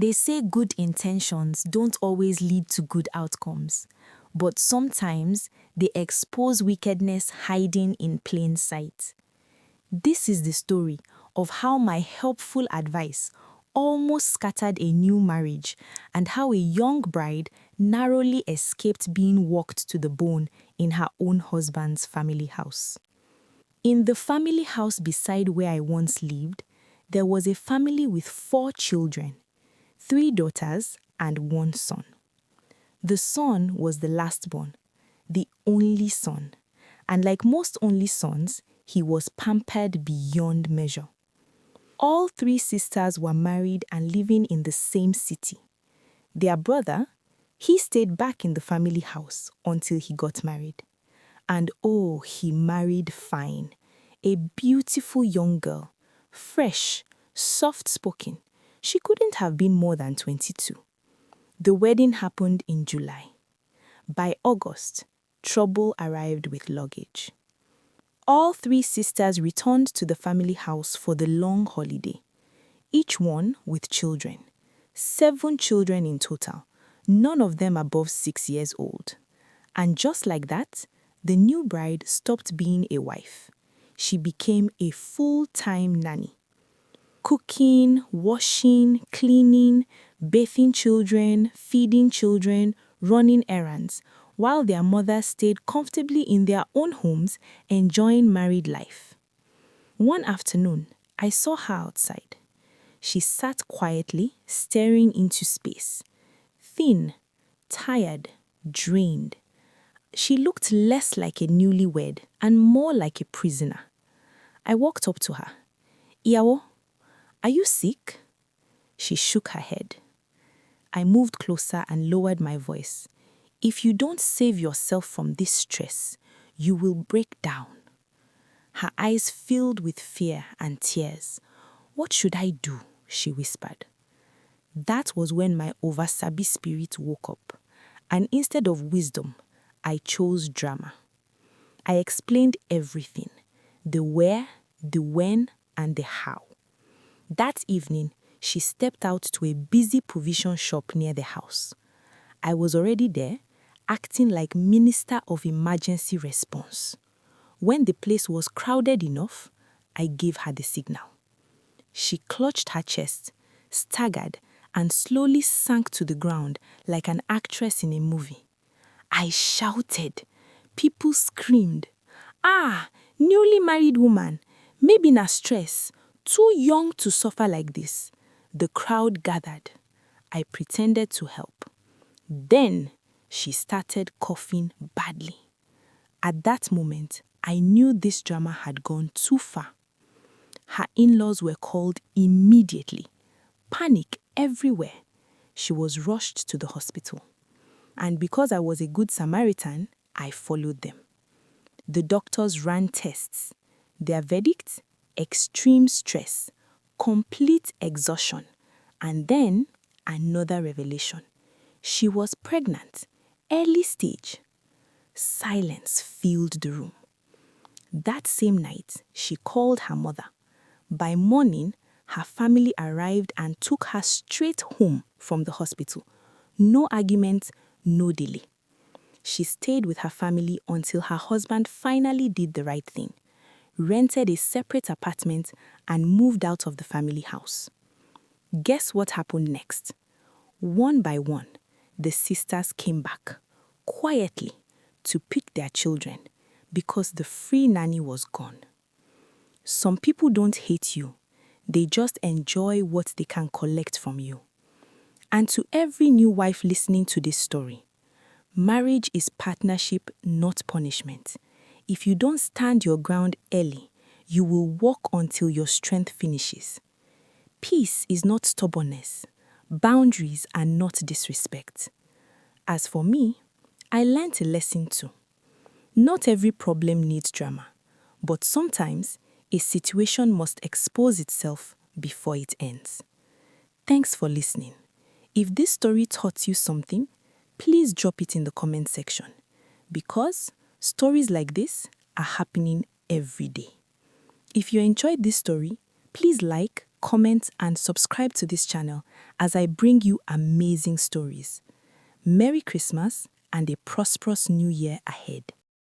They say good intentions don't always lead to good outcomes, but sometimes they expose wickedness hiding in plain sight. This is the story of how my helpful advice almost scattered a new marriage and how a young bride narrowly escaped being walked to the bone in her own husband's family house. In the family house beside where I once lived, there was a family with 4 children, 3 daughters and 1 son. The son was the lastborn, the only son, and like most only sons, he was pampered beyond measure. All 3 sisters were married and living in the same city. Their brother, he stayed back in the family house until he got married. And oh, he married fine. A beautiful young girl, fresh, soft-spoken. She couldn't have been more than 22. The wedding happened in July. By August, trouble arrived with luggage. All 3 sisters returned to the family house for the long holiday, each one with children. 7 children in total, none of them above 6 years old. And just like that, the new bride stopped being a wife. She became a full-time nanny. Cooking, washing, cleaning, bathing children, feeding children, running errands, while their mothers stayed comfortably in their own homes enjoying married life. One afternoon, I saw her outside. She sat quietly, staring into space. Thin, tired, drained. She looked less like a newlywed and more like a prisoner. I walked up to her. "Iyawo, are you sick?" She shook her head. I moved closer and lowered my voice. "If you don't save yourself from this stress, you will break down." Her eyes filled with fear and tears. "What should I do?" she whispered. That was when my oversabi spirit woke up, and instead of wisdom, I chose drama. I explained everything, the where, the when, and the how. That evening, she stepped out to a busy provision shop near the house. I was already there, acting like Minister of Emergency Response. When the place was crowded enough, I gave her the signal. She clutched her chest, staggered, and slowly sank to the ground like an actress in a movie. I shouted. People screamed. "Ah, newly married woman, maybe na stress, too young to suffer like this." The crowd gathered. I pretended to help. Then she started coughing badly. At that moment, I knew this drama had gone too far. Her in-laws were called immediately. Panic everywhere. She was rushed to the hospital. And because I was a good Samaritan, I followed them. The doctors ran tests. Their verdict? Extreme stress, complete exhaustion, and then another revelation. She was pregnant, early stage. Silence filled the room. That same night, she called her mother. By morning, her family arrived and took her straight home from the hospital. No argument, no delay. She stayed with her family until her husband finally did the right thing, rented a separate apartment, and moved out of the family house. Guess what happened next? One by one, the sisters came back, quietly, to pick their children because the free nanny was gone. Some people don't hate you. They just enjoy what they can collect from you. And to every new wife listening to this story, marriage is partnership, not punishment. If you don't stand your ground early, you will walk until your strength finishes. Peace is not stubbornness. Boundaries are not disrespect. As for me, I learned a lesson too. Not every problem needs drama, but sometimes a situation must expose itself before it ends. Thanks for listening. If this story taught you something, please drop it in the comment section, because stories like this are happening every day. If you enjoyed this story, please like, comment, and subscribe to this channel as I bring you amazing stories. Merry Christmas and a prosperous new year ahead.